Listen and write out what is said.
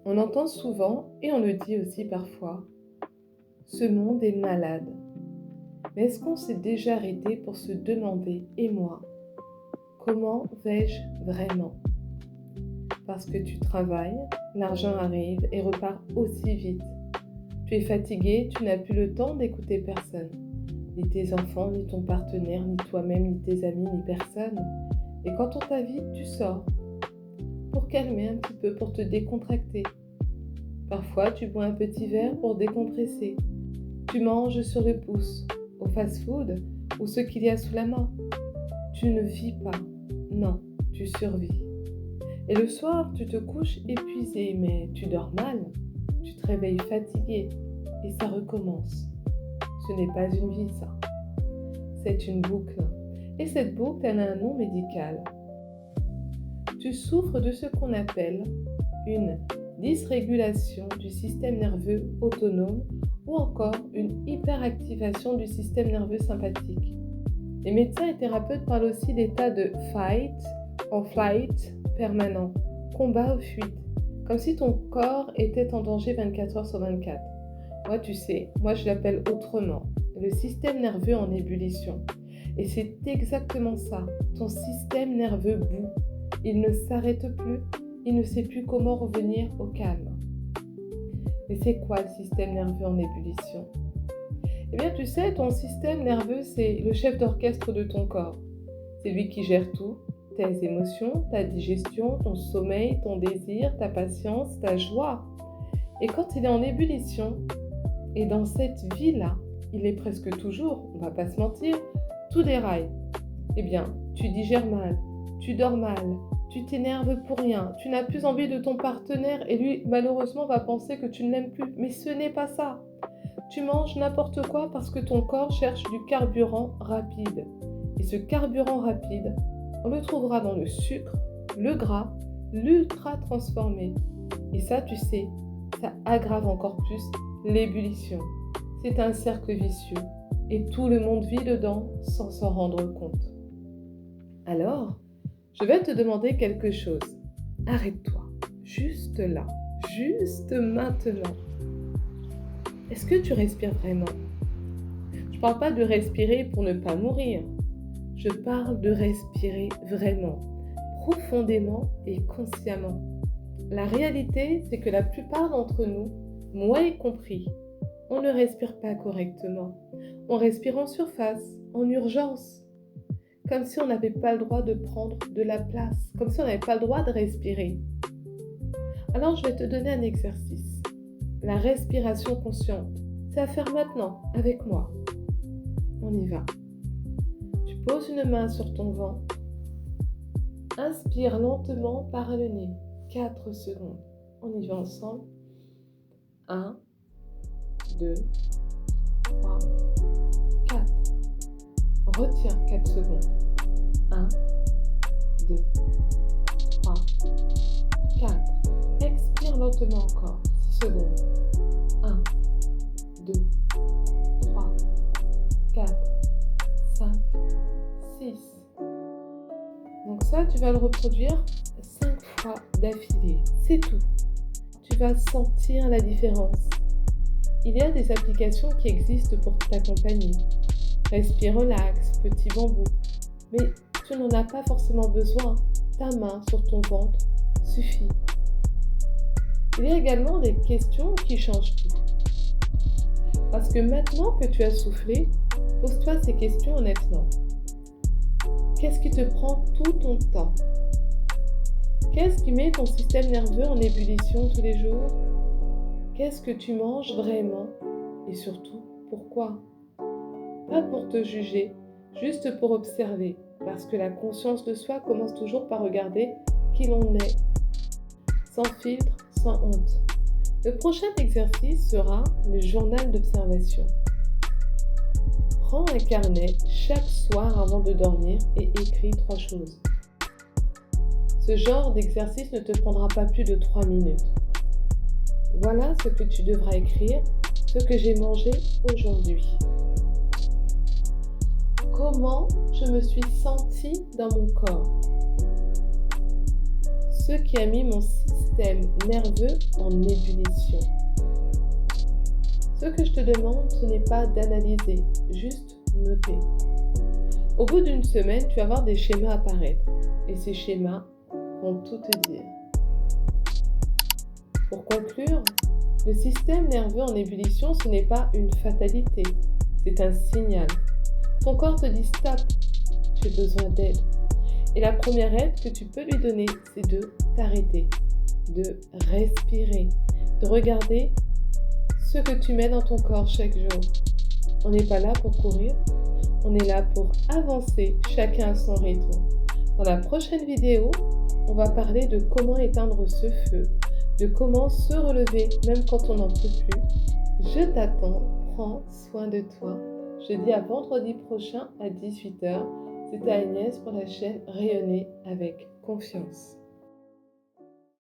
On entend souvent, et on le dit aussi parfois, ce monde est malade. Mais est-ce qu'on s'est déjà arrêté pour se demander, et moi, comment vais-je vraiment? Parce que tu travailles, l'argent arrive et repart aussi vite. Tu es fatigué, tu n'as plus le temps d'écouter personne. Ni tes enfants, ni ton partenaire, ni toi-même, ni tes amis, ni personne. Et quand on t'invite, tu sors. Pour calmer un petit peu, pour te décontracter. Parfois, tu bois un petit verre pour décompresser. Tu manges sur le pouce, au fast-food ou ce qu'il y a sous la main. Tu ne vis pas, non, tu survis. Et le soir, tu te couches épuisé, mais tu dors mal. Tu te réveilles fatigué et ça recommence. Ce n'est pas une vie, ça. C'est une boucle. Et cette boucle, elle a un nom médical. Tu souffres de ce qu'on appelle une dysrégulation du système nerveux autonome ou encore une hyperactivation du système nerveux sympathique. Les médecins et thérapeutes parlent aussi d'état de fight or flight permanent, combat ou fuite, comme si ton corps était en danger 24 heures sur 24. Moi, tu sais, moi je l'appelle autrement, le système nerveux en ébullition. Et c'est exactement ça, ton système nerveux bout. Il ne s'arrête plus, il ne sait plus comment revenir au calme. Mais c'est quoi le système nerveux en ébullition? Eh bien, tu sais, ton système nerveux, c'est le chef d'orchestre de ton corps. C'est lui qui gère tout, tes émotions, ta digestion, ton sommeil, ton désir, ta patience, ta joie. Et quand il est en ébullition, et dans cette vie-là, il est presque toujours, on va pas se mentir, tout déraille. Eh bien, tu digères mal, tu dors mal, tu t'énerves pour rien, tu n'as plus envie de ton partenaire et lui, malheureusement, va penser que tu ne l'aimes plus. Mais ce n'est pas ça. Tu manges n'importe quoi parce que ton corps cherche du carburant rapide. Et ce carburant rapide, on le trouvera dans le sucre, le gras, l'ultra transformé. Et ça, tu sais, ça aggrave encore plus l'ébullition. C'est un cercle vicieux et tout le monde vit dedans sans s'en rendre compte. Alors, je vais te demander quelque chose. Arrête-toi, juste là, juste maintenant. Est-ce que tu respires vraiment? Je ne parle pas de respirer pour ne pas mourir. Je parle de respirer vraiment, profondément et consciemment. La réalité, c'est que la plupart d'entre nous, moi y compris, on ne respire pas correctement. On respire en surface, en urgence, comme si on n'avait pas le droit de prendre de la place, comme si on n'avait pas le droit de respirer. Alors, je vais te donner un exercice. La respiration consciente. C'est à faire maintenant, avec moi. On y va. Tu poses une main sur ton ventre. Inspire lentement par le nez. 4 secondes. On y va ensemble. 1, 2, 3, 4. Retiens 4 secondes. 1, 2, 3, 4. Expire lentement encore. 6 secondes. 1, 2, 3, 4, 5, 6. Donc ça, tu vas le reproduire 5 fois d'affilée. C'est tout. Tu vas sentir la différence. Il y a des applications qui existent pour t'accompagner. Respire relax, petit bambou. Mais tu n'en as pas forcément besoin. Ta main sur ton ventre suffit. Il y a également des questions qui changent tout. Parce que maintenant que tu as soufflé, pose-toi ces questions honnêtement. Qu'est-ce qui te prend tout ton temps? Qu'est-ce qui met ton système nerveux en ébullition tous les jours? Qu'est-ce que tu manges vraiment? Et surtout, pourquoi? Pas pour te juger, juste pour observer. Parce que la conscience de soi commence toujours par regarder qui l'on est. Sans filtre, sans honte. Le prochain exercice sera le journal d'observation. Prends un carnet chaque soir avant de dormir et écris 3 choses. Ce genre d'exercice ne te prendra pas plus de 3 minutes. Voilà ce que tu devras écrire, ce que j'ai mangé aujourd'hui. Comment je me suis sentie dans mon corps. ce qui a mis mon système nerveux en ébullition. Ce que je te demande, ce n'est pas d'analyser, juste noter. Au bout d'une semaine, tu vas voir des schémas apparaître. Et ces schémas vont tout te dire. Pour conclure, le système nerveux en ébullition, ce n'est pas une fatalité, c'est un signal. Ton corps te dit stop, j'ai besoin d'aide. Et la première aide que tu peux lui donner, c'est de t'arrêter, de respirer, de regarder ce que tu mets dans ton corps chaque jour. On n'est pas là pour courir, on est là pour avancer, chacun à son rythme. Dans la prochaine vidéo, on va parler de comment éteindre ce feu, de comment se relever même quand on n'en peut plus. Je t'attends, prends soin de toi. Je te dis à vendredi prochain à 18h. C'était Agnès pour la chaîne Rayonner avec confiance.